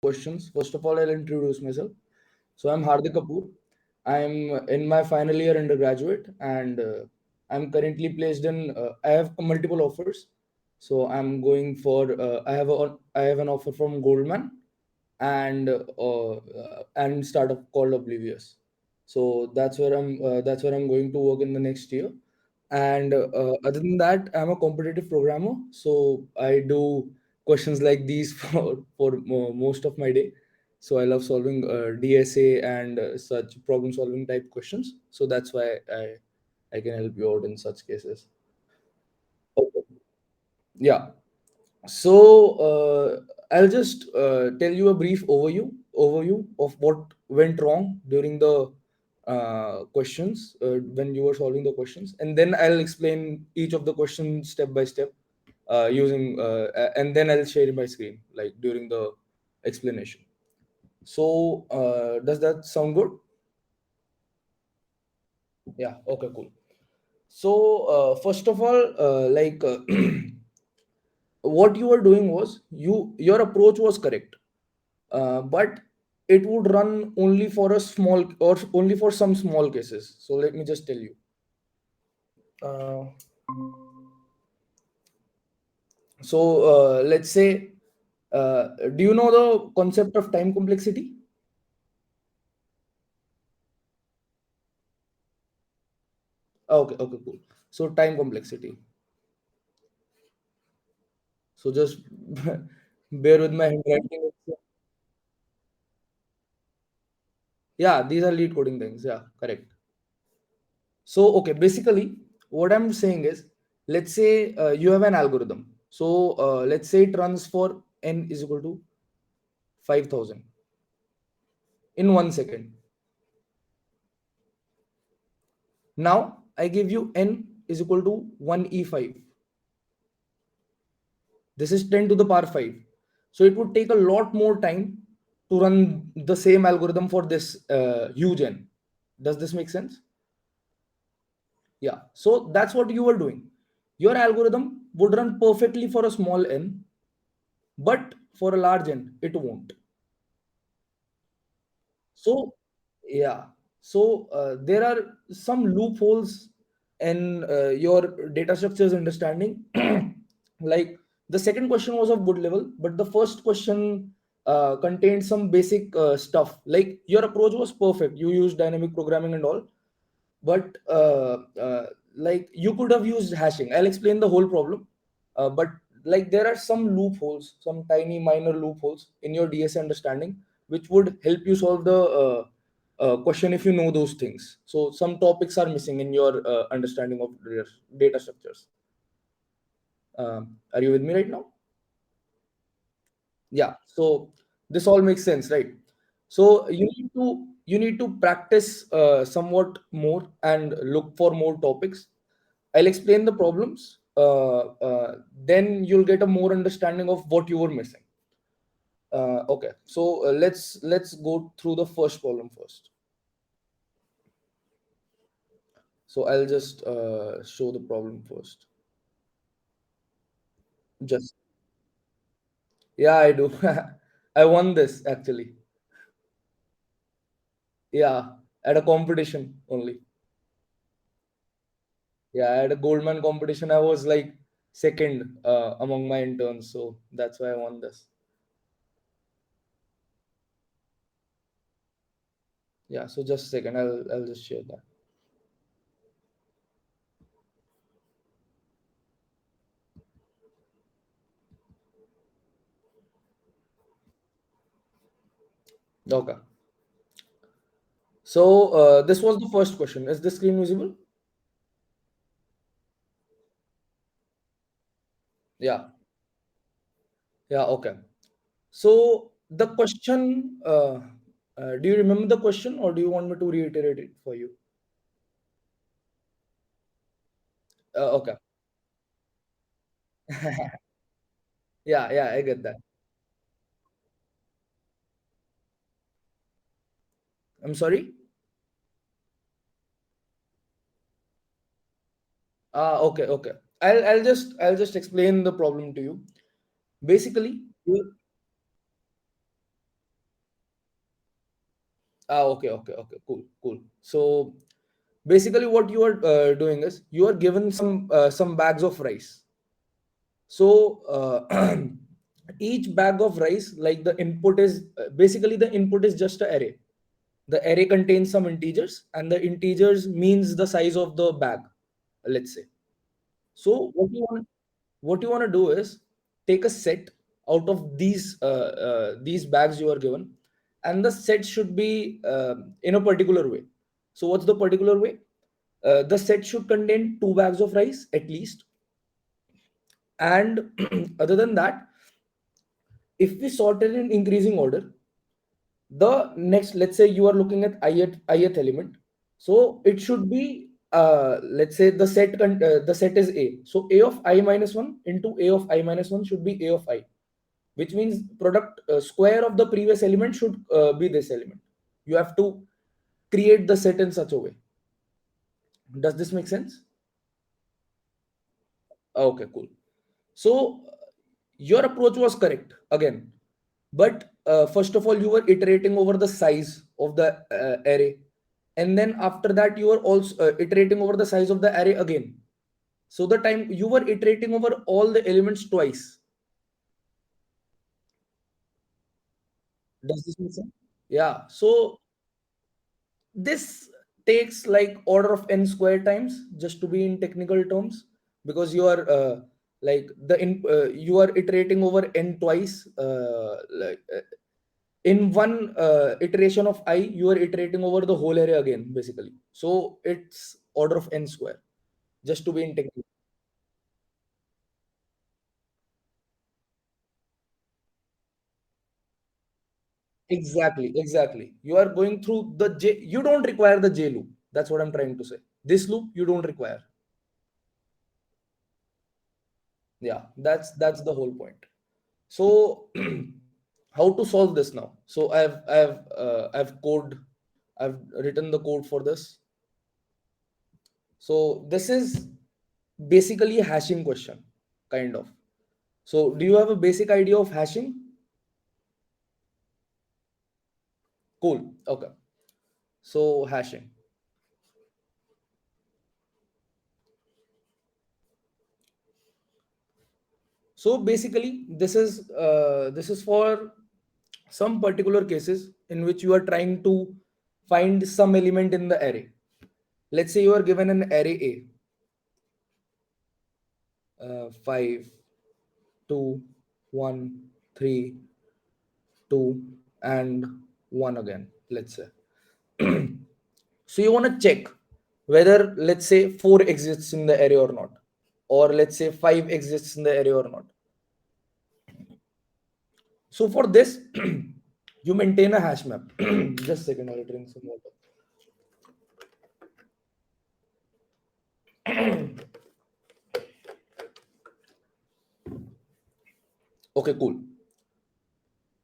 questions. First of all, I'll introduce myself. So I'm Hardik Kapoor. I'm in my final year undergraduate, and I'm currently placed in. I have multiple offers, so I'm going for. I have an offer from Goldman, and startup called Oblivious. So that's where I'm going to work in the next year. And other than that, I'm a competitive programmer, so I do questions like these for most of my day. So I love solving DSA and such problem solving type questions. So that's why I can help you out in such cases. Okay. Yeah. So I'll just tell you a brief overview of what went wrong during the questions when you were solving the questions, and then I'll explain each of the questions step by step and then I'll share my screen like during the explanation. So does that sound good? Yeah. Okay. Cool. So first of all, what you were doing was your approach was correct, but it would run only for a small or only for some small cases. So let me just tell you. Uh, so let's say, do you know the concept of time complexity? Okay, okay, cool. So time complexity. So just bear with my handwriting. Yeah, these are lead coding things. Yeah, correct. So, okay, basically, what I'm saying is, let's say you have an algorithm. So, let's say it runs for n is equal to 5,000 in 1 second. Now, I give you n is equal to 1e5. This is 10 to the power 5. So, it would take a lot more time to run the same algorithm for this huge n. Does this make sense? Yeah. So, that's what you were doing. Your algorithm would run perfectly for a small n, but for a large n it won't. So yeah, so there are some loopholes in your data structures understanding. Like the second question was of good level, but the first question contained some basic stuff. Like your approach was perfect, you used dynamic programming and all, but like you could have used hashing. I'll explain the whole problem, but like there are some loopholes, some tiny minor loopholes in your DS understanding, which would help you solve the question if you know those things. So some topics are missing in your understanding of data structures. Are you with me right now? Yeah, so this all makes sense, right? So you need to practice somewhat more and look for more topics. I'll explain the problems, then you'll get a more understanding of what you were missing. Okay, so let's go through the first problem first. So I'll just show the problem first. Just Yeah, I do. I won this actually. Yeah, at a competition only. Yeah, I had a Goldman competition. I was like second among my interns, so that's why I won this. Yeah, so just a second, I'll just share that. Okay. So this was the first question. Is the screen visible? Yeah. Yeah. Okay. So the question. Do you remember the question, or do you want me to reiterate it for you? Okay. Yeah. Yeah. I get that. I'm sorry. Okay. Okay. I'll just explain the problem to you. Basically, Okay, okay, okay, cool, cool. So basically what you are doing is you are given some bags of rice. So each bag of rice, like the input is basically the input is just an array. The array contains some integers, and the integers means the size of the bag, let's say. So what you want to do is take a set out of these bags you are given, and the set should be in a particular way. So what's the particular way? The set should contain two bags of rice at least, and other than that, if we sort it in increasing order, the next, let's say you are looking at ith element, so it should be let's say the set is a, so a of I minus 1 into a of I minus 1 should be a of I, which means product square of the previous element should be this element. You have to create the set in such a way. Does this make sense? Okay, cool. So your approach was correct again, but first of all, you were iterating over the size of the array, and then after that, you were also iterating over the size of the array again. So the time you were iterating over all the elements twice. Does this make sense? Yeah. So this takes like order of n square times, just to be in technical terms, because you are you are iterating over n twice, in one iteration of I, you are iterating over the whole array again, basically. So it's order of n square, just to be in technical. Exactly, exactly. You are going through the j. You don't require the j loop. That's what I'm trying to say. This loop you don't require. Yeah, that's the whole point. So how to solve this now? So I've written the code for this. So this is basically a hashing question, kind of. So do you have a basic idea of hashing? Cool. Okay. So hashing. So basically, this is for some particular cases in which you are trying to find some element in the array. Let's say you are given an array A, 5, 2, 1, 3, 2, and 1 again. Let's say. So you want to check whether, let's say, 4 exists in the array or not, or let's say 5 exists in the array or not. So for this, you maintain a hash map. Just a second, I'll drink some water. Okay, cool.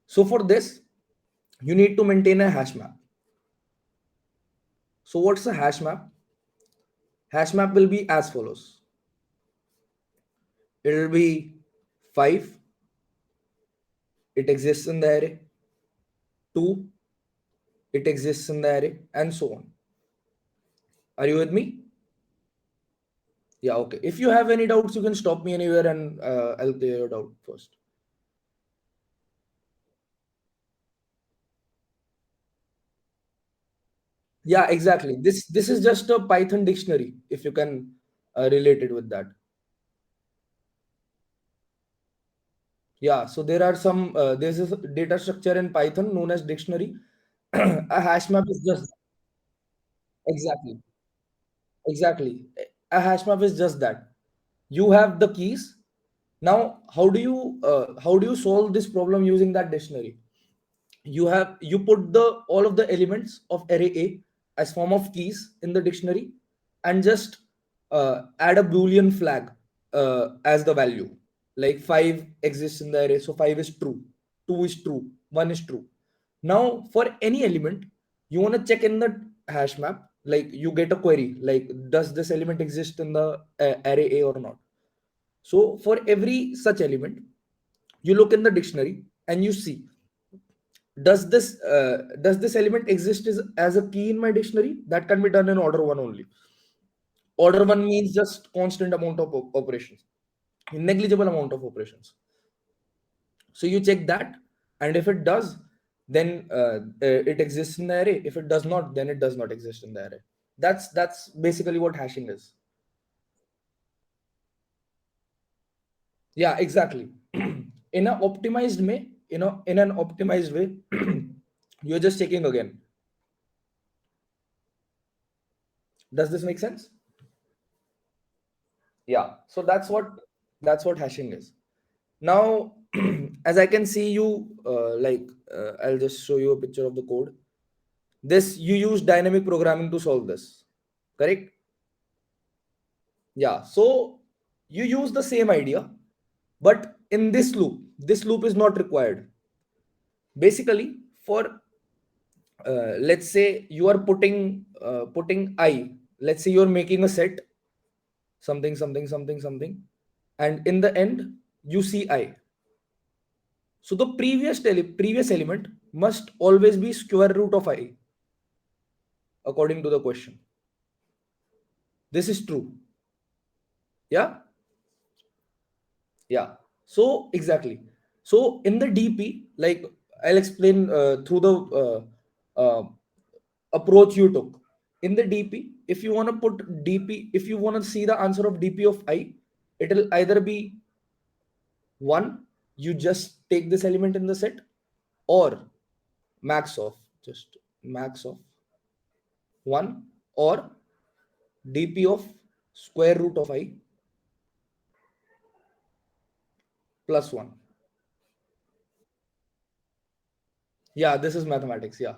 So for this, you need to maintain a hash map. So what's a hash map? Hash map will be as follows. It will be 5, it exists in the array, 2, it exists in the array, and so on. Are you with me? Yeah, okay. If you have any doubts, you can stop me anywhere and I'll clear your doubt first. Yeah, exactly. This is just a Python dictionary, if you can relate it with that. Yeah, so there are some there's a data structure in Python known as dictionary. A hash map is just exactly, exactly. A hash map is just that. You have the keys. Now, how do you solve this problem using that dictionary? You put the all of the elements of array A as form of keys in the dictionary, and just add a boolean flag as the value, like 5 exists in the array, so 5 is true, 2 is true, 1 is true. Now for any element, you want to check in the hash map, like you get a query like, does this element exist in the array A or not? So for every such element, you look in the dictionary and you see does this element exist as a key in my dictionary? That can be done in order one only. Order one means just constant amount of operations, negligible amount of operations. So you check that, and if it does, then it exists in the array. If it does not, then it does not exist in the array. That's basically what hashing is. Yeah, exactly. In an optimized way, in an optimized way, you're just checking again. Does this make sense? Yeah. So that's what hashing is. Now, as I can see you, I'll just show you a picture of the code. This you use dynamic programming to solve this, correct? Yeah. So you use the same idea, but in this loop is not required. Basically, for let's say you are putting I. Let's say you're making a set, something, something, something, something, and in the end you see I. So the previous element must always be square root of I according to the question. This is true. Yeah, yeah. So exactly. So in the DP, like I'll explain through the approach you took. In the DP, if you want to put DP, if you want to see the answer of DP of I, it'll either be one, you just take this element in the set, or max of, just max of one, or dp of square root of I plus one. Yeah, this is mathematics. Yeah.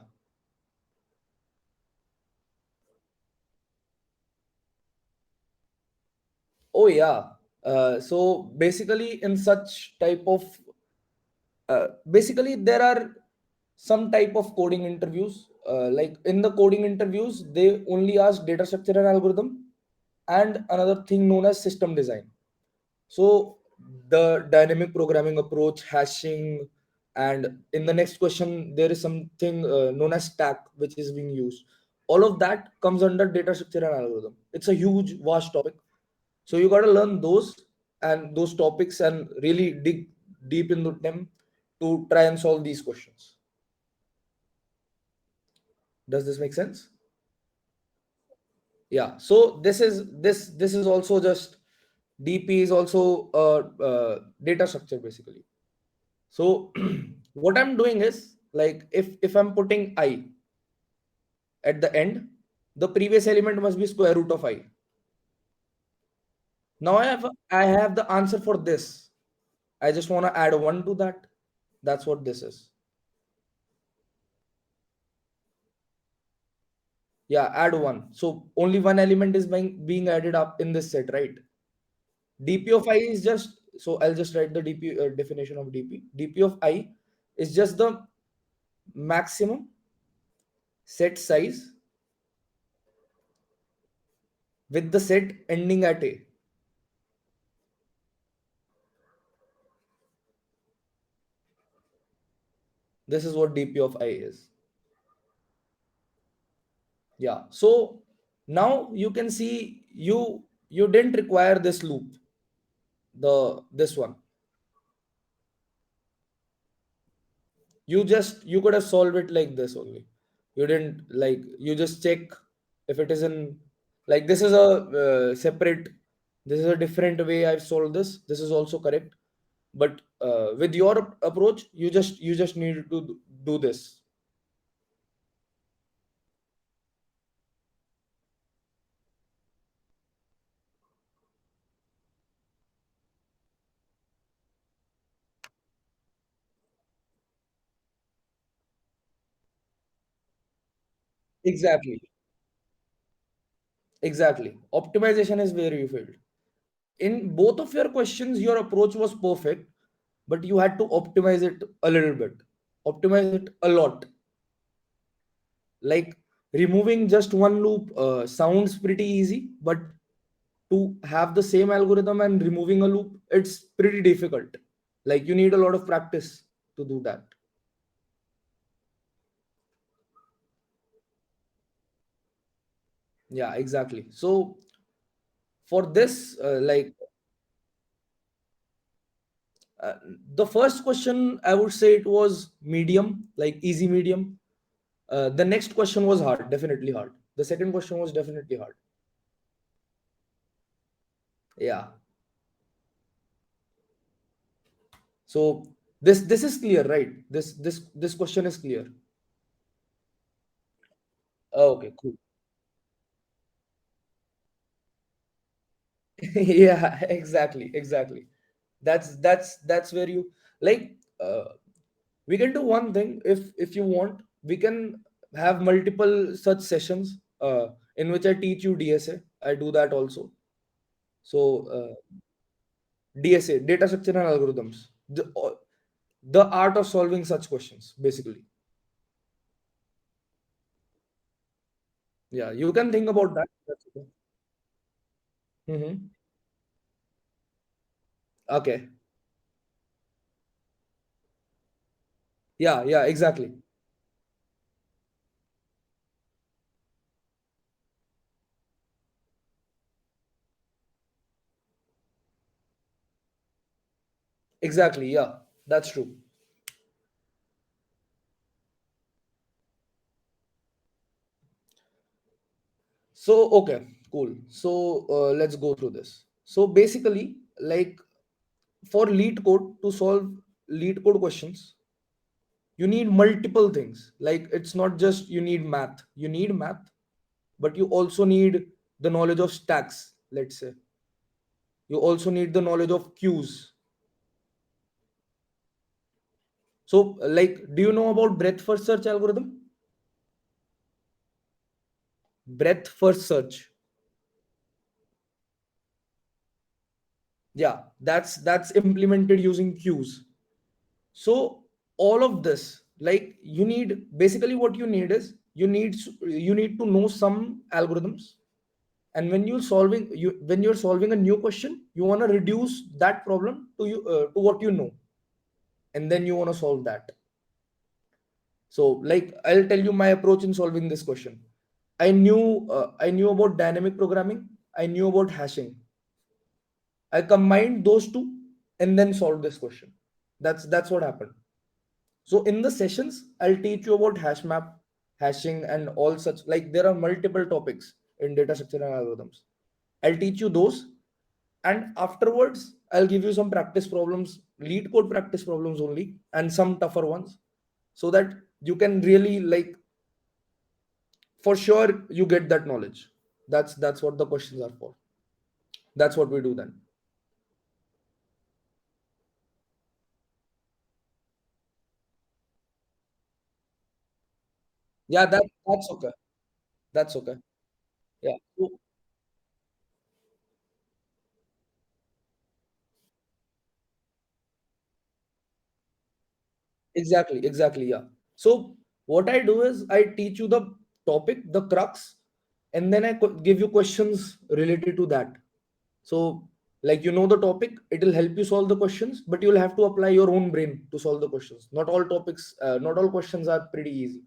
Oh yeah. So basically, in such type of basically there are some type of coding interviews. Like in the coding interviews, they only ask data structure and algorithm, and another thing known as system design. So the dynamic programming approach, hashing, and in the next question there is something known as stack which is being used. All of that comes under data structure and algorithm. It's a huge, vast topic. So you got to learn those topics and really dig deep into them to try and solve these questions. Does this make sense? Yeah. So this is also just DP is also data structure basically. So what I'm doing is, like, if I'm putting I at the end, the previous element must be square root of I. Now I have the answer for this. I just want to add one to that. That's what this is. Yeah, add one. So only one element is being added up in this set, right? DP of I is just, so I'll just write the DP definition of DP. DP of I is just the maximum set size with the set ending at A. This is what DP of I is. Yeah. So now you can see you didn't require this loop, this one. You could have solved it like this only. You didn't, like, you just check if it is in, like, this is a separate, this is a different way I've solved this. This is also correct. But with your approach, you just need to do this. Exactly. Exactly. Optimization is where you failed. In both of your questions, your approach was perfect, but you had to optimize it a little bit, optimize it a lot. Like, removing just one loop sounds pretty easy, but to have the same algorithm and removing a loop, it's pretty difficult. Like, you need a lot of practice to do that. Yeah, exactly. So for this, uh, the first question, I would say it was medium, like easy medium. The next question was hard, definitely hard. The second question was definitely hard. Yeah. So this is clear, right? This question is clear. Okay, cool. Yeah, exactly. That's where you like. We can do one thing, if you want. We can have multiple such sessions in which I teach you DSA. I do that also. So DSA, data structure and algorithms, the art of solving such questions, basically. Yeah, you can think about that. That's okay. Mm-hmm. Okay. Yeah, exactly. Exactly. Yeah, that's true. So, okay, cool. So, let's go through this. So, basically, like for lead code to solve lead code questions, you need multiple things. Like, it's not just you need math, but you also need the knowledge of stacks, let's say. You also need the knowledge of queues. So, like, do you know about breadth first search algorithm? Breadth first search. Yeah, that's implemented using queues. So all of this, like you need basically what you need is you need to know some algorithms, and when you're solving a new question, you want to reduce that problem to what you know, and then you want to solve that. So like I'll tell you my approach in solving this question. I knew about dynamic programming. I knew about hashing. I combined those two and then solved this question. That's what happened. So in the sessions, I'll teach you about hash map, hashing, and all such. Like there are multiple topics in data structure and algorithms. I'll teach you those, and afterwards, I'll give you some practice problems, lead code practice problems only, and some tougher ones, so that you can really like for sure you get that knowledge. That's what the questions are for. That's what we do then. Yeah, that's okay. That's okay. Yeah. So, exactly. Yeah. So what I do is I teach you the topic, the crux, and then give you questions related to that. So, like you know the topic, it will help you solve the questions, but you'll have to apply your own brain to solve the questions. Not all questions are pretty easy.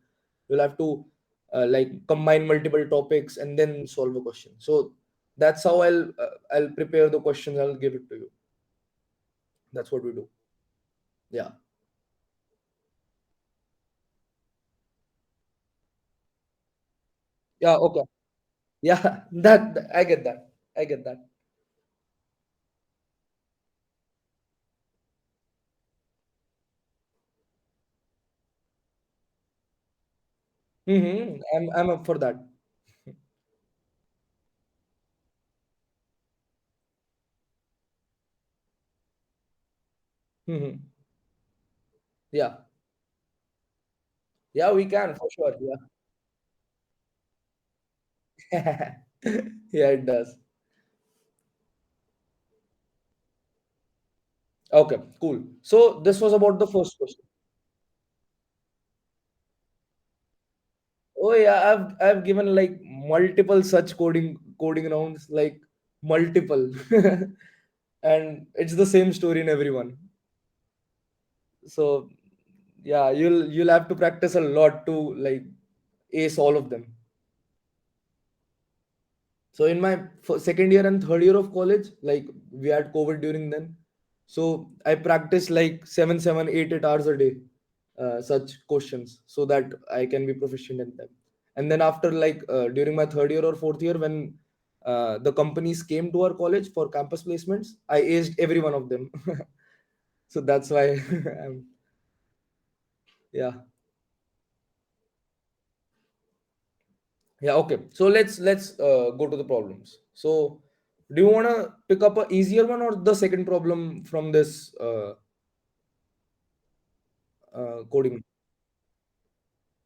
You'll have to like combine multiple topics and then solve a question. So that's how I'll prepare the questions. I'll give it to you. That's what we do. Yeah. Yeah. Okay. Yeah. That I get that. I get that. I'm up for that. Hmm. Yeah. Yeah, we can for sure. Yeah. Yeah, it does. Okay, cool. So this was about the first question. Oh yeah, I've given like multiple such coding rounds, like multiple, and it's the same story in everyone. So yeah, you'll have to practice a lot to like ace all of them. So in my second year and third year of college, like we had COVID during then, so I practiced like 7, 7, 8 hours a day, such questions, so that I can be proficient in them. And then after like during my third year or fourth year, when the companies came to our college for campus placements, I aced every one of them. So that's why yeah. Yeah, okay. So let's go to the problems. So do you want to pick up a easier one or the second problem from this coding?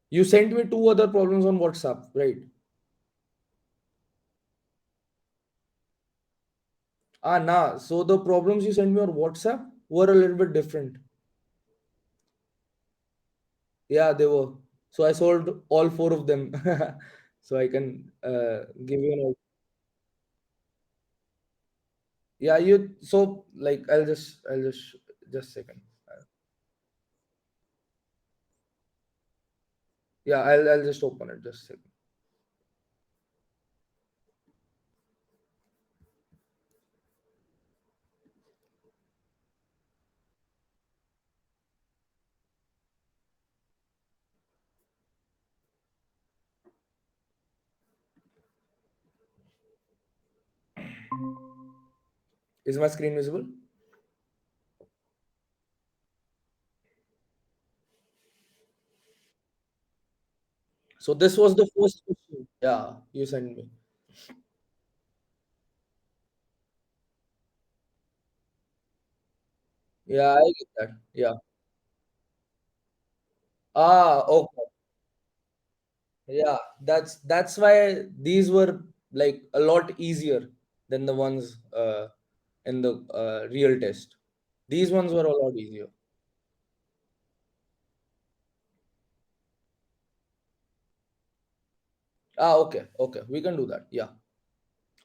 You sent me two other problems on WhatsApp, right? Ah, nah. So the problems you sent me on WhatsApp were a little bit different. Yeah, they were. So I solved all four of them. So I can give you an. Yeah, you. So like I'll just second. Yeah, I'll just open it just a second. Is my screen visible? So this was the first question. Yeah, you sent me. Yeah, I get that. Yeah. Ah, okay. Yeah, that's why these were like a lot easier than the ones in the real test. These ones were a lot easier. Ah, okay, okay. We can do that. Yeah,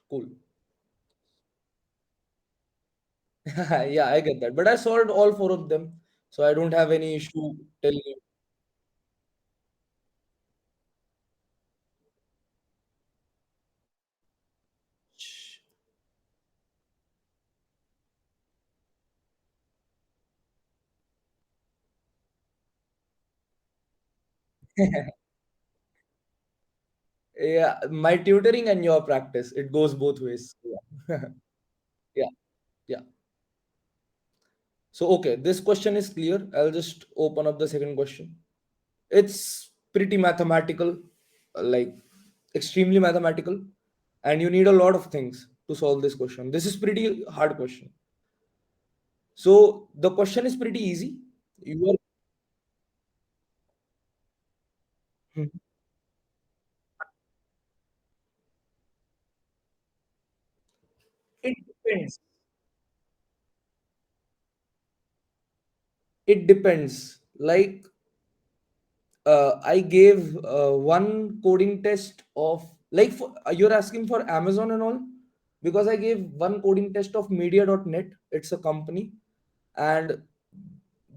cool. Yeah, I get that. But I solved all four of them, so I don't have any issue telling you. Yeah, my tutoring and your practice, it goes both ways. Yeah. Yeah, yeah. So, okay, this question is clear. I'll just open up the second question. It's pretty mathematical, like extremely mathematical, and you need a lot of things to solve this question. This is pretty hard question. So, the question is pretty easy. You are, it depends. It depends. Like I gave one coding test of like you're asking for Amazon and all because I gave one coding test of media.net. It's a company, and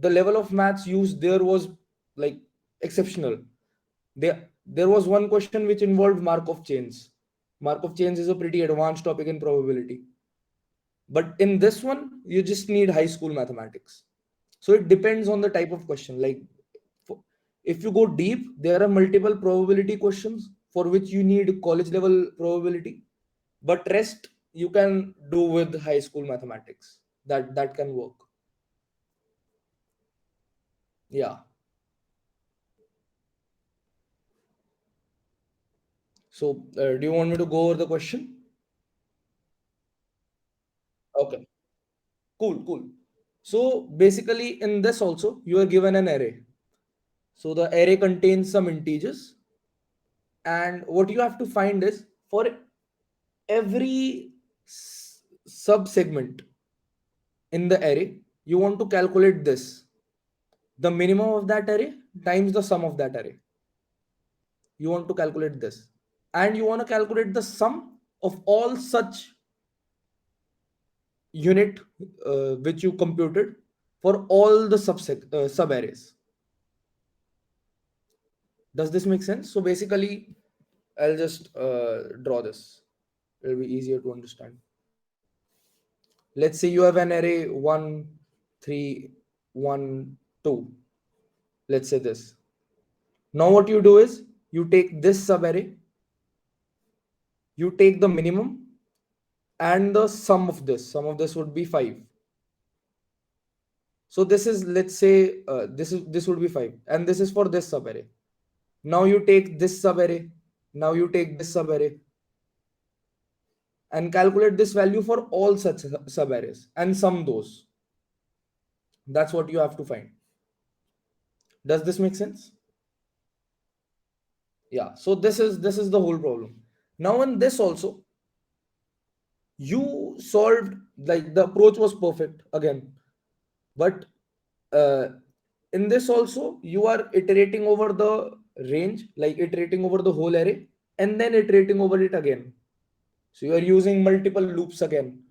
the level of maths used there was like exceptional. There was one question which involved Markov chains. Markov chains is a pretty advanced topic in probability, but in this one you just need high school mathematics. So it depends on the type of question. Like for- if you go deep, there are multiple probability questions for which you need college level probability, but rest you can do with high school mathematics. That can work. Yeah. So do you want me to go over the question? Okay, cool. So basically in this also you are given an array. So the array contains some integers, and what you have to find is for every sub segment in the array, you want to calculate this, the minimum of that array times the sum of that array. You want to calculate this, and you want to calculate the sum of all such unit which you computed for all the sub arrays. Does this make sense? So basically I'll just draw this. It'll be easier to understand. Let's say you have an array 1, 3, 1, 2. Let's say this. Now what you do is you take this subarray, you take the minimum and the sum of this. Sum of this would be 5. So this is, let's say, this would be 5, and this is for this subarray. Now you take this subarray, now you take this subarray, and calculate this value for all such subarrays and sum those. That's what you have to find. Does this make sense? Yeah. So this is the whole problem. Now in this also, you solved, like, the approach was perfect again, but uh, in this also you are iterating over the range, like iterating over the whole array and then iterating over it again. So you are using multiple loops again,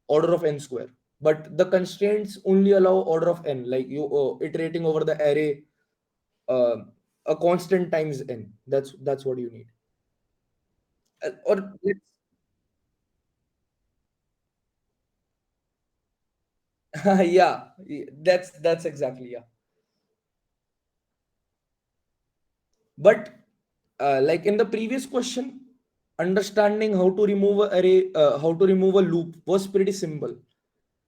order of n square, but the constraints only allow order of n, like you iterating over the array uh, a constant times n. That's what you need. Or let's yeah, that's exactly, yeah. But like in the previous question, understanding how to remove a array, how to remove a loop was pretty simple.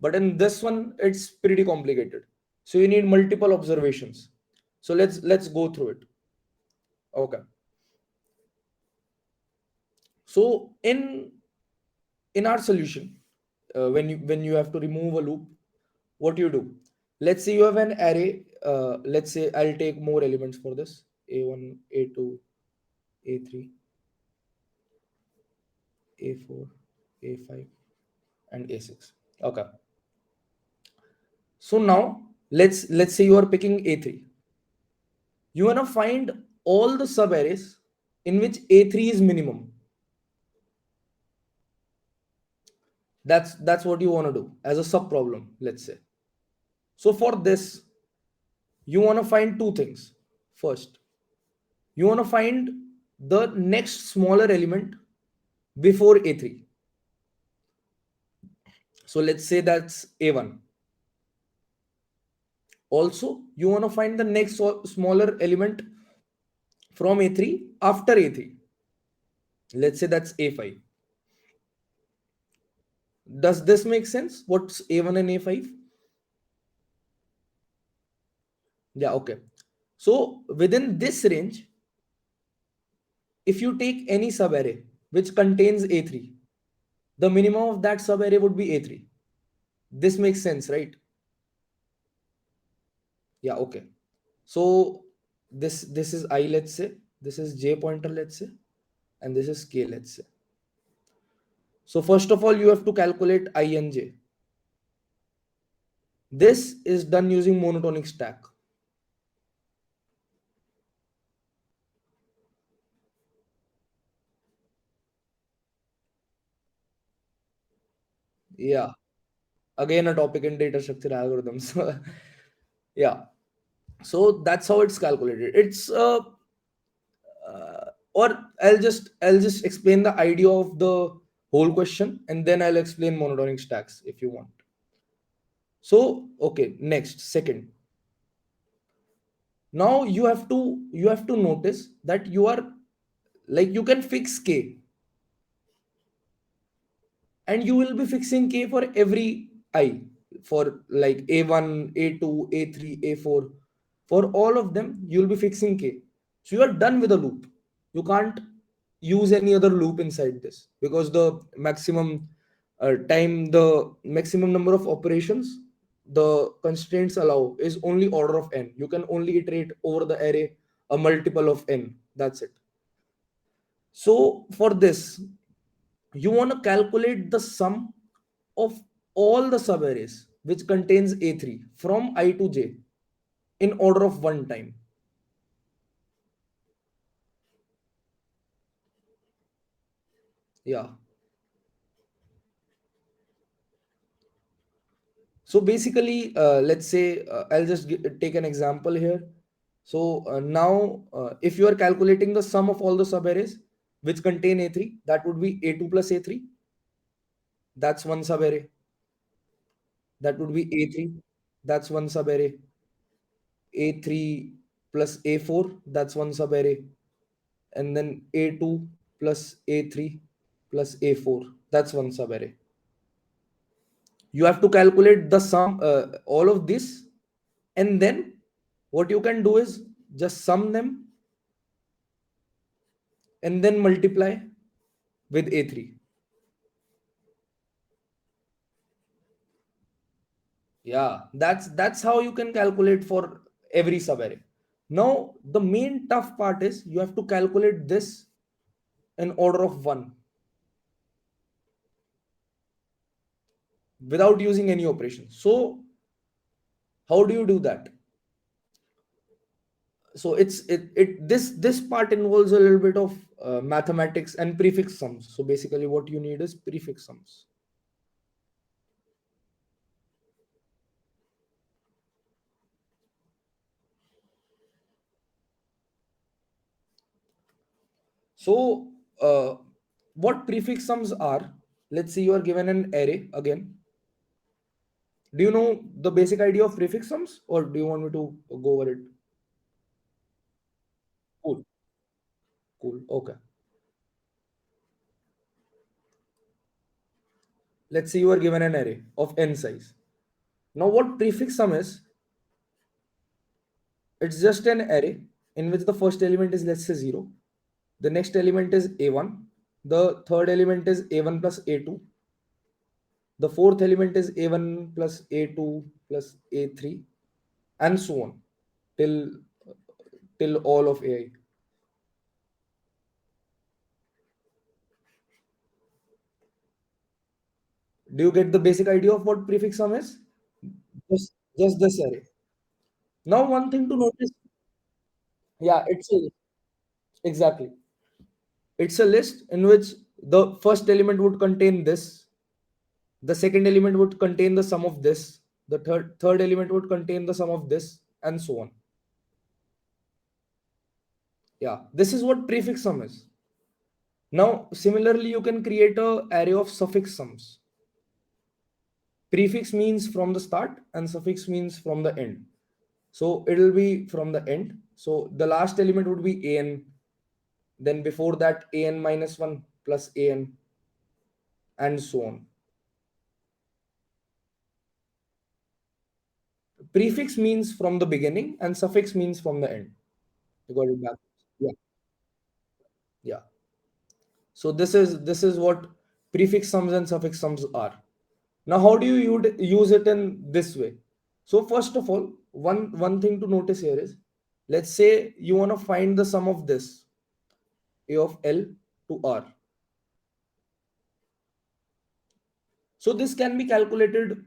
But in this one, it's pretty complicated. So you need multiple observations. So let's go through it. Okay. So in our solution, when you have to remove a loop, what you do? Let's say you have an array. Let's say I'll take more elements for this: a1, a2, a3, a4, a5, and a6. Okay. So now let's say you are picking a3. You wanna find all the subarrays in which a3 is minimum. That's what you want to do as a sub problem, let's say. So for this, you want to find two things. First, you want to find the next smaller element before a3. So let's say that's a1. Also, you want to find the next smaller element from a3 after a3. Let's say that's a5. Does this make sense? What's a1 and a5? Yeah, okay. So within this range, if you take any subarray which contains a3, the minimum of that subarray would be a3. This makes sense, right? Yeah, okay. So this is I, let's say, this is j pointer, let's say, and this is k, let's say. So first of all, you have to calculate I and j. This is done using monotonic stack. Yeah, again a topic in data structure algorithms. Yeah, so that's how it's calculated. It's or I'll just explain the idea of the whole question, and then I'll explain monotonic stacks if you want. So okay, next, second. Now you have to notice that you are, like, you can fix k, and you will be fixing k for every I, for like a1, a2, a3, a4. For all of them you'll be fixing k. So you are done with a loop. You can't use any other loop inside this, because the maximum the maximum number of operations the constraints allow is only order of n. You can only iterate over the array a multiple of n. That's it. So for this, you want to calculate the sum of all the subarrays which contains a3 from I to j in order of one time. Yeah. So basically, let's say I'll just take an example here. So now, if you are calculating the sum of all the subarrays, which contain A3, that would be A2 plus A3. That's one subarray. That would be A3. That's one subarray. A3 plus A4. That's one subarray. And then A2 plus A3 plus A4. That's one subarray. You have to calculate the sum, all of this, and then what you can do is just sum them and then multiply with A3. Yeah, that's how you can calculate for every subarray. Now the main tough part is you have to calculate this in order of one without using any operation. So how do you do that? So this part involves a little bit of mathematics and prefix sums. So basically what you need is prefix sums. So what prefix sums are? Let's say you are given an array again. Do you know the basic idea of prefix sums, or do you want me to go over it? Cool, cool. Okay. Let's say you are given an array of n size. Now, what prefix sum is? It's just an array in which the first element is, let's say, 0. The next element is a1. The third element is a1 plus a2. The fourth element is a1 plus a2 plus a3, and so on till all of ai. Do you get the basic idea of what prefix sum is? Just this array. Now, one thing to notice, yeah, exactly. It's a list in which the first element would contain this, the second element would contain the sum of this, the third element would contain the sum of this, and so on. Yeah, this is what prefix sum is. Now, similarly, you can create a array of suffix sums. Prefix means from the start, and suffix means from the end. So it will be from the end. So the last element would be an, then before that an minus 1 plus an, and so on. Prefix means from the beginning and suffix means from the end. You got it back. Yeah, yeah. So this is what prefix sums and suffix sums are. Now, how do you use it in this way? So first of all, one thing to notice here is, let's say you want to find the sum of this a of l to r. So this can be calculated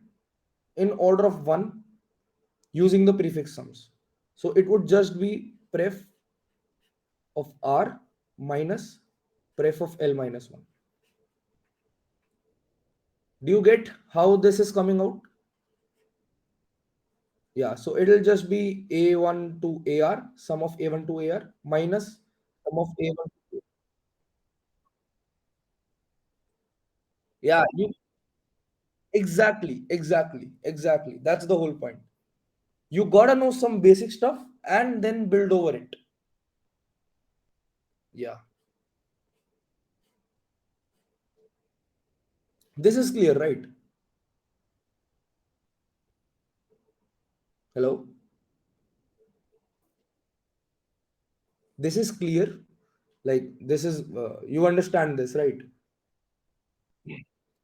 in order of one using the prefix sums. So it would just be pref of r minus pref of l minus 1. Do you get how this is coming out? Yeah, so it'll just be a1 to ar, sum of a1 to ar minus sum of a1 to ar. Yeah, you exactly. That's the whole point. You gotta know some basic stuff and then build over it. Yeah, this is clear, right? Hello, this is clear. Like this is you understand this, right?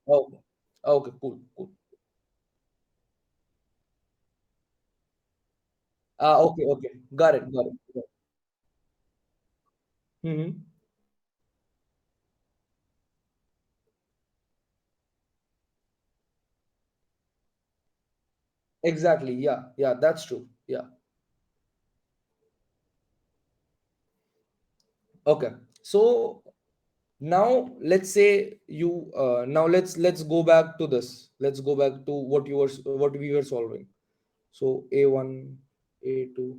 Okay, okay, cool, cool. Okay, got it. Mm-hmm. Exactly. Yeah, that's true. Yeah. Okay. So now let's say you now let's go back to this. Let's go back to what we were solving. So a1, a2,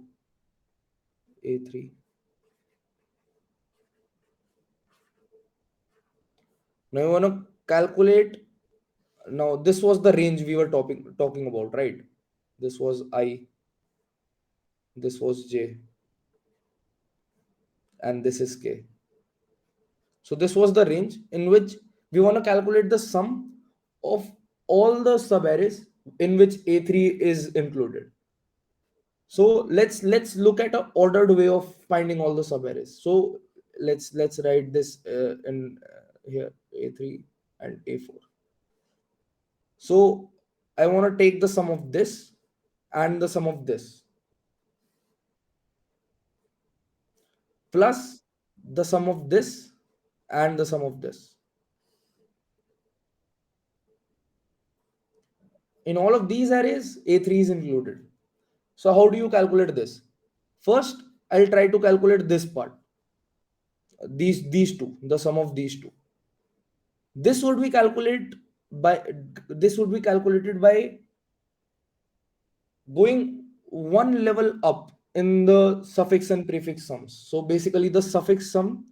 a3. Now you want to calculate. Now this was the range we were talking about, right? This was I, this was J, and this is K. So this was the range in which we want to calculate the sum of all the subarrays in which A3 is included. So let's look at a ordered way of finding all the subarrays. So let's write this in here A3 and A4. So I want to take the sum of this and the sum of this plus the sum of this and the sum of this. In all of these arrays, A3 is included. So how do you calculate this? First, I'll try to calculate this part. These two, the sum of these two. This would be calculated by going one level up in the suffix and prefix sums. So basically, the suffix sum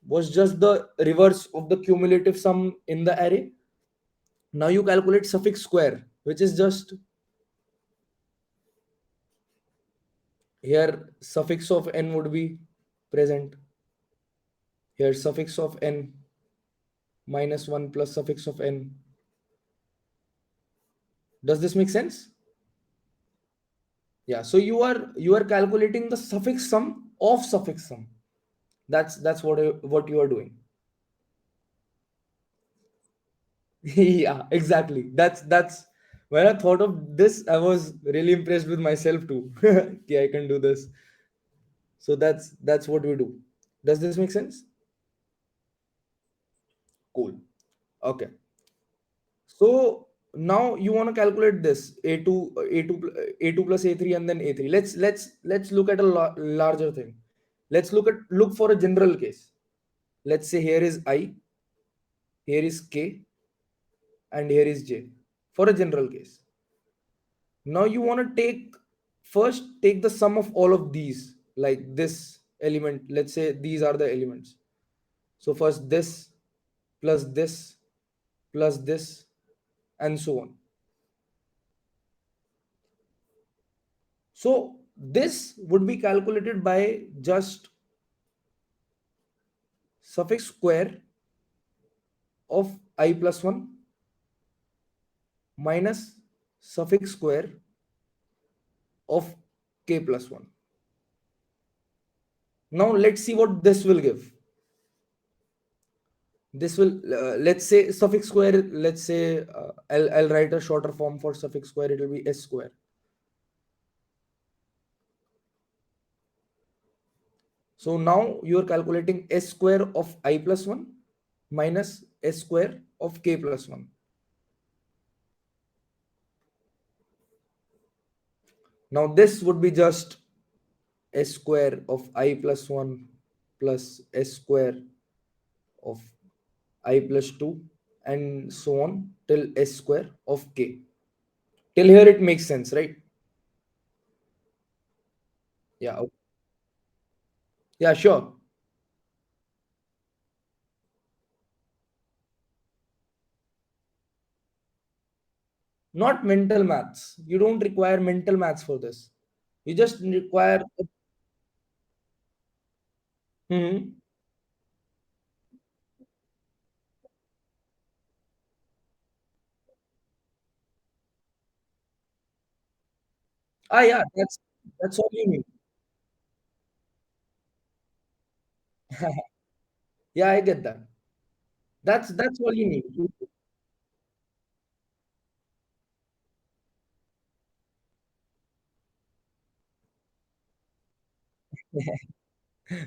was just the reverse of the cumulative sum in the array. Now you calculate suffix square, which is just here suffix of n would be present. Here suffix of n minus 1 plus suffix of n. Does this make sense? Yeah. So you are calculating the suffix sum of suffix sum. That's what you are doing. Yeah, exactly. That's when I thought of this, I was really impressed with myself too. Yeah, I can do this. So that's what we do. Does this make sense? Cool. Okay. So now you want to calculate this A2 plus A3 and then A3. Let's look at a larger thing. Look for a general case. Let's say here is I, here is K, and here is J for a general case. Now you want to take the sum of all of these, like this element. Let's say these are the elements. So first this plus this plus this and so on. So this would be calculated by just suffix square of I plus 1 minus suffix square of k plus 1. Now let's see what this will give. This will let's say suffix square. Let's say I'll write a shorter form for suffix square. It will be s square. So now you are calculating s square of I plus 1 minus s square of k plus 1. Now this would be just s square of I plus 1 plus s square of I plus 2 and so on till s square of k. Till here it makes sense, right? Yeah. Yeah, sure. Not mental maths. You don't require mental maths for this. You just require. Mhm. Ah, yeah, that's all you need. Yeah, I get that. That's all you need.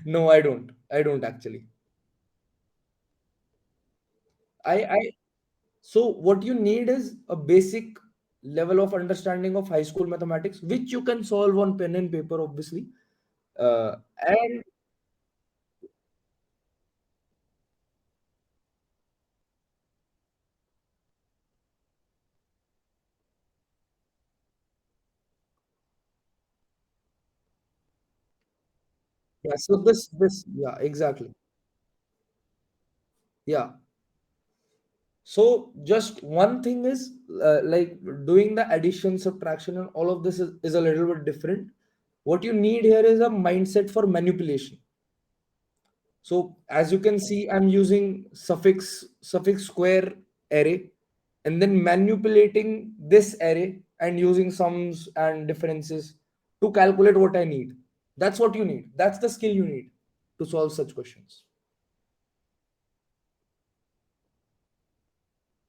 No, I don't. I don't actually. I so what you need is a basic level of understanding of high school mathematics, which you can solve on pen and paper, obviously. And yeah, so this yeah, exactly. Yeah. So just one thing is like doing the addition, subtraction, and all of this is a little bit different. What you need here is a mindset for manipulation. So as you can see, I'm using suffix square array and then manipulating this array and using sums and differences to calculate what I need. That's what you need. That's the skill you need to solve such questions.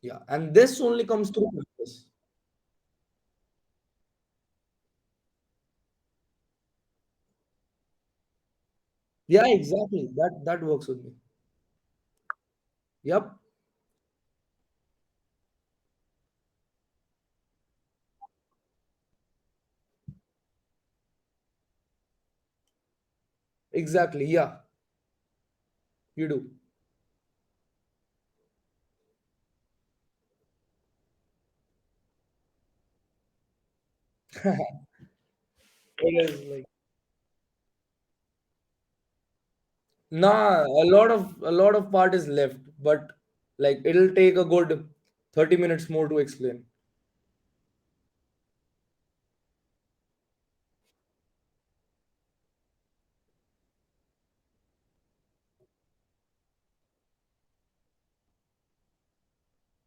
Yeah, and this only comes through practice. Yeah, exactly. That works with me. Yep, exactly. Yeah, you do. It is like nah, a lot of part is left, but like it'll take a good 30 minutes more to explain.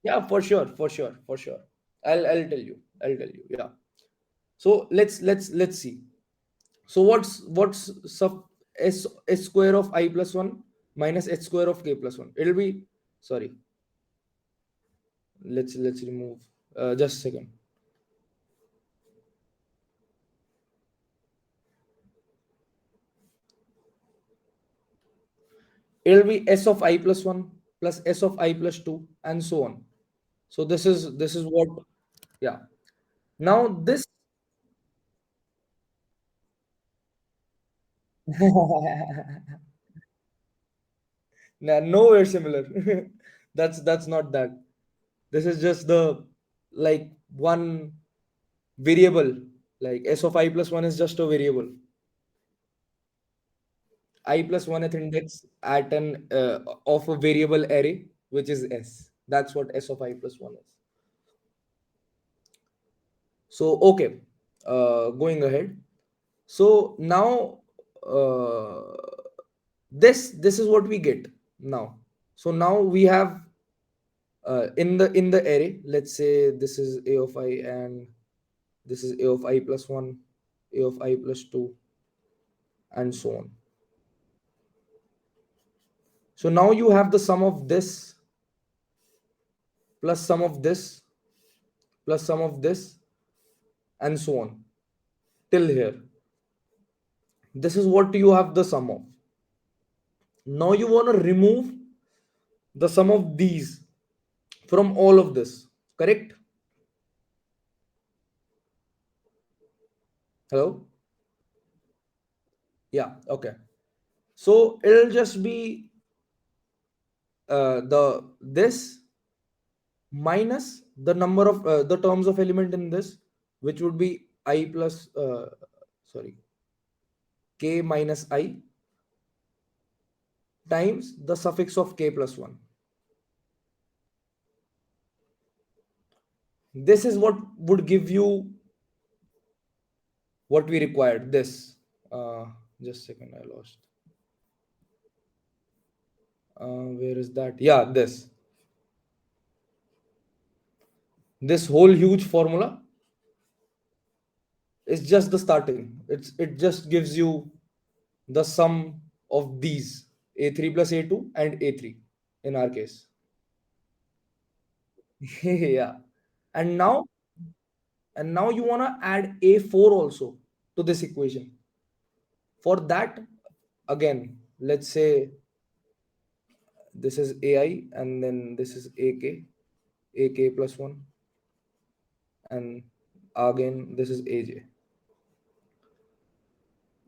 Yeah, for sure, for sure, for sure. I'll tell you. I'll tell you. Yeah. So let's see. So what's sub s square of I plus one minus h square of k plus one? It'll be sorry. Let's remove just a second. It'll be s of I plus one plus s of I plus two and so on. So this is what yeah. Now this nowhere similar. That's not that. This is just the like one variable. Like s of I plus one is just a variable. I plus one th index at an of a variable array which is s. That's what s of I plus one is. So okay, going ahead. So now uh, this is what we get now. So now we have in the array. Let's say this is a of I and this is a of I plus one, a of I plus two, and so on. So now you have the sum of this plus sum of this plus sum of this and so on till here. This is what you have the sum of. Now you want to remove the sum of these from all of this, correct? Hello? Yeah, okay. So it'll just be the this minus the number of the terms of element in this, which would be I plus sorry k minus I times the suffix of k plus 1. This is what would give you what we required. This just a second, I lost. Where is that? Yeah, this whole huge formula is just the starting. It just gives you the sum of these a3 plus a2 and a3 in our case. Yeah, and now you want to add a4 also to this equation. For that, again, let's say this is ai and then this is ak plus 1, and again this is aj.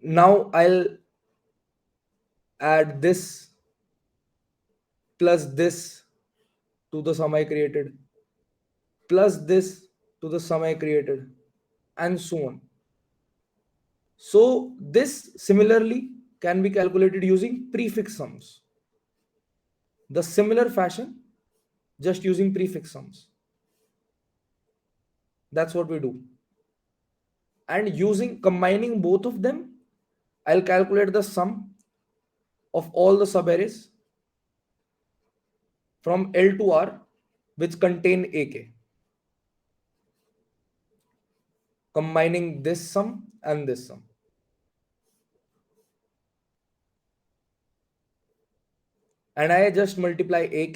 Now I'll add this plus this to the sum I created plus this to the sum I created and so on. So this similarly can be calculated using prefix sums. The similar fashion, just using prefix sums. That's what we do. And using combining both of them, I'll calculate the sum of all the subarrays from L to R which contain AK, combining this sum and this sum. And I just multiply AK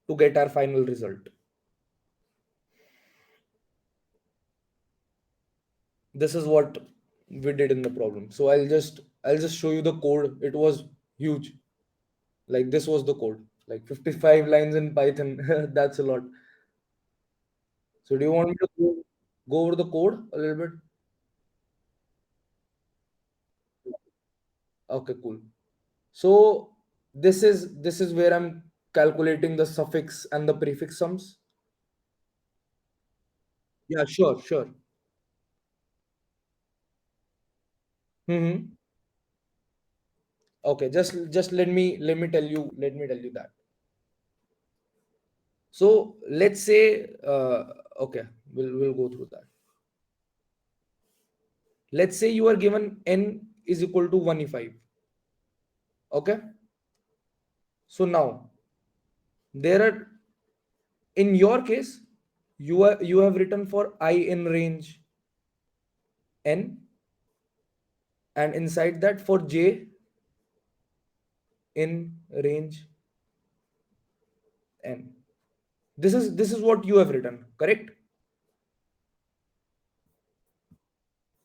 to get our final result. This is what we did in the problem. So I'll just show you the code. It was huge. Like this was the code. Like 55 lines in Python. That's a lot. So do you want me to go over the code a little bit? Okay, cool. So this is where I'm calculating the suffix and the prefix sums. Yeah, sure, sure. Mm-hmm. Okay, just let me tell you that. So let's say okay, we'll go through that. Let's say you are given n is equal to 1e5. Okay. So now there are, in your case, you have written for I in range n, and inside that for j in range n. This is what you have written, correct?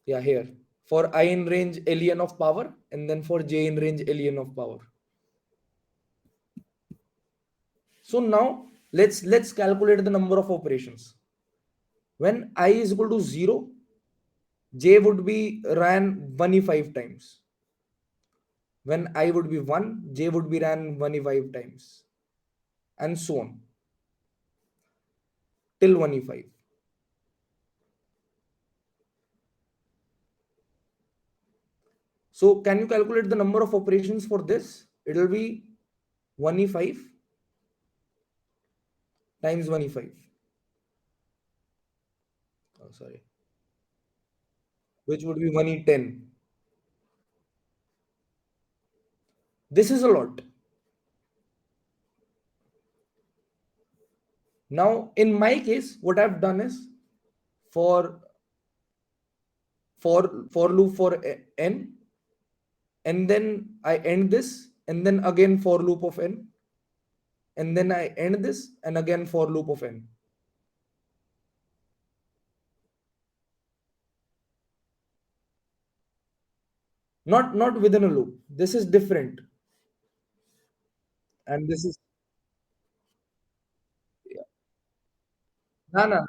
Yeah, here. For I in range ln of power, and then for j in range ln of power. So now let's calculate the number of operations. When I is equal to 0, j would be ran 1e5 times. When I would be 1, j would be ran 1e5 times, and so on till 1e5. So can you calculate the number of operations for this? It will be 1e5 times 1e5. Oh, sorry, which would be 1e10. This is a lot. Now, in my case, what I've done is for for loop for n, and then I end this, and then again for loop of n, and then I end this, and again for loop of n. Not within a loop. This is different, and this is, no, no, no.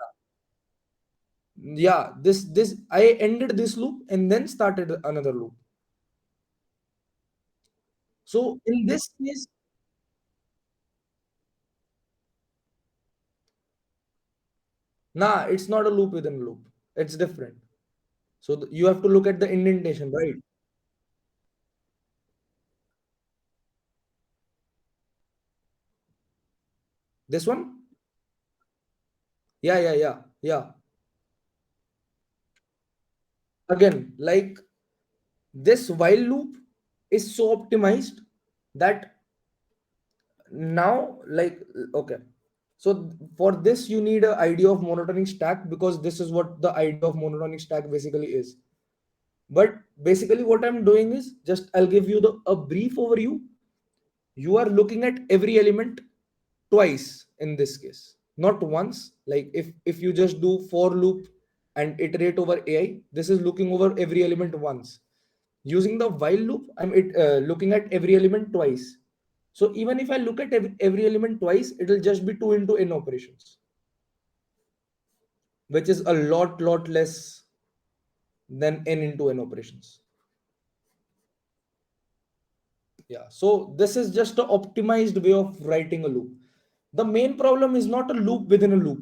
Yeah, this I ended this loop and then started another loop. So in this case, nah, it's not a loop within a loop. It's different. So you have to look at the indentation, right? This one? Yeah, yeah, yeah, yeah. Again, like this while loop is so optimized that now, like, okay. So for this, you need an idea of monotonic stack, because this is what the idea of monotonic stack basically is. But basically, what I'm doing is just I'll give you a brief overview. You are looking at every element twice in this case, not once. Like if you just do for loop and iterate over AI, this is looking over every element once. Using the while loop, looking at every element twice. So even if I look at every element twice, it will just be 2 into n operations, which is a lot less than n into n operations. Yeah. So this is just an optimized way of writing a loop. The main problem is not a loop within a loop.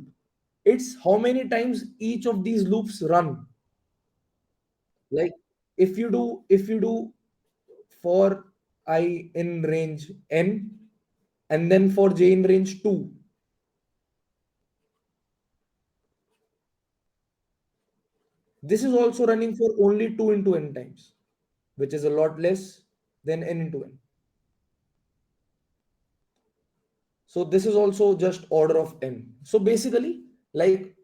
It's how many times each of these loops run. Like if you do for I in range n, and then for j in range 2, This is also running for only 2 into n times, which is a lot less than n into n. So this is also just order of n. So basically, like,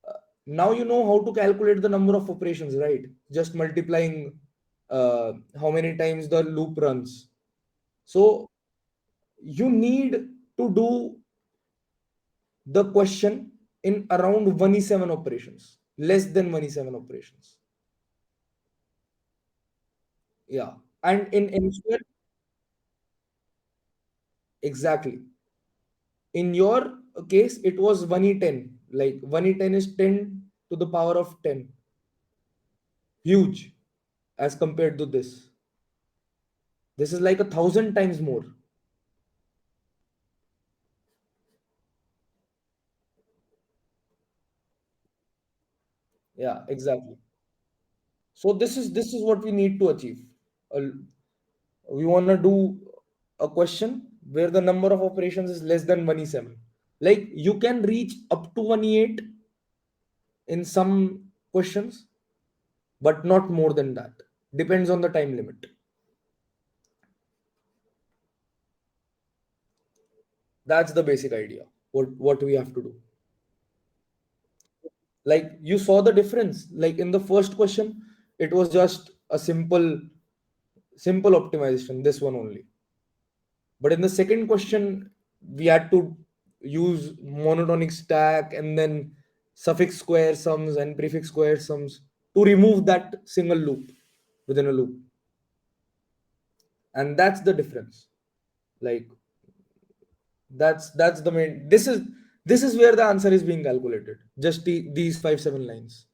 uh, now you know how to calculate the number of operations, right? Just multiplying how many times the loop runs. So you need to do the question in around 1 7 operations, less than 1 7 operations. Yeah. And in n square, exactly. In your case, it was 1 10. Like 1 10 is 10 to the power of 10. Huge as compared to this. This is like 1,000 times more. Yeah, exactly. So this is what we need to achieve. Uh, we want to do a question where the number of operations is less than 1 7. Like you can reach up to 1 8 in some questions, but not more than that. Depends on the time limit. That's the basic idea. What we have to do. Like you saw the difference. Like in the first question, it was just a simple optimization. This one only. But in the second question, we had to use monotonic stack and then suffix square sums and prefix square sums to remove that single loop within a loop. And that's the difference. Like that's the main. This is where the answer is being calculated. Just these 5 7 lines.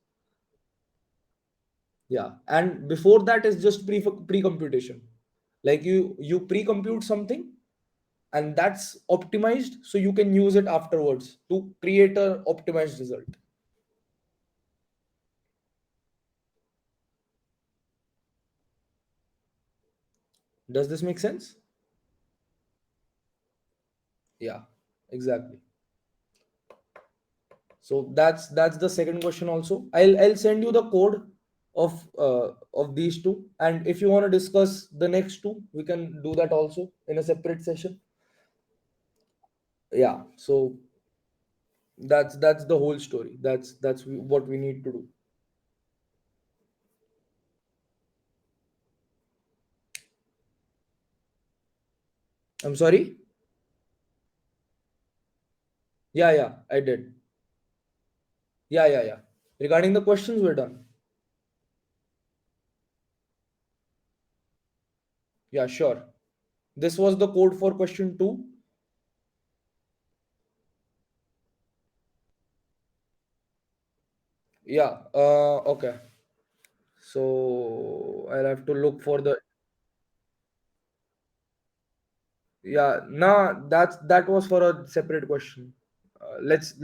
Yeah, and before that is just pre-computation. Like you pre-compute something, and that's optimized, so you can use it afterwards to create a optimized result. Does this make sense? Yeah, exactly. So that's the second question also. I'll send you the code of these two, and if you want to discuss the next two, we can do that also in a separate session. Yeah, so that's the whole story. That's what we need to do. I'm sorry. Yeah, I did. Yeah. Regarding the questions, we're done. Yeah, sure. This was the code for question two. Yeah. Okay. So I'll have to look for the. Yeah. Nah, that was for a separate question. Let's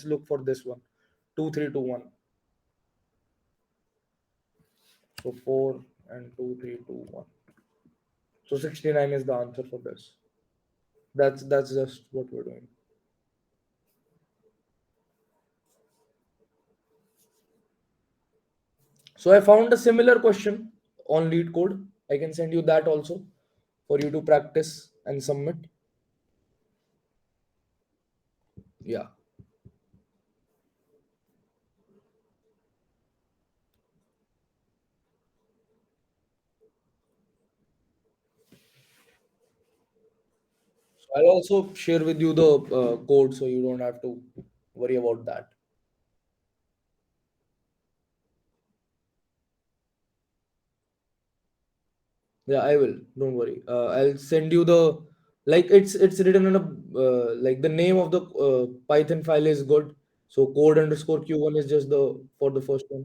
look for this one. 2321. So 4 and 2 3 2 1. So 69 is the answer for this. That's just what we're doing. So I found a similar question on LeetCode. I can send you that also for you to practice and submit. Yeah. So I'll also share with you the code so you don't have to worry about that. Yeah, I will. Don't worry. I'll send you the like it's written in a like the name of the Python file is good. So code underscore Q1 is just the for the first one.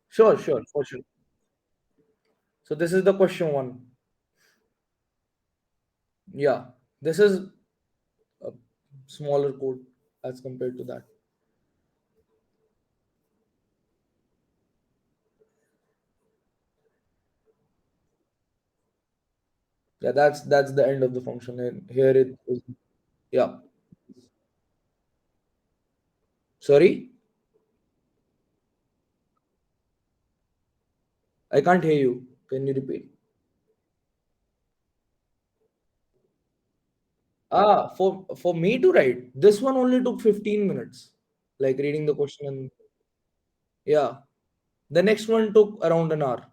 Sure, for sure. So this is the question one. Yeah, this is a smaller code as compared to that. Yeah, that's the end of the function, and here it is. Yeah. Sorry, I can't hear you. Can you repeat? For me to write this one only took 15 minutes, like reading the question and yeah. The next one took around an hour,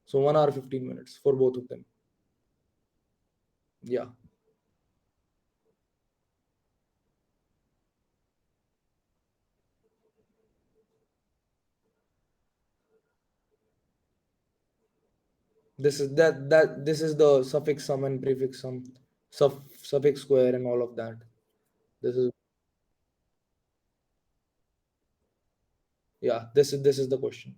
so 1 hour 15 minutes for both of them. Yeah, this is the suffix sum and prefix sum, suffix square and all of that. This is yeah. This is the question.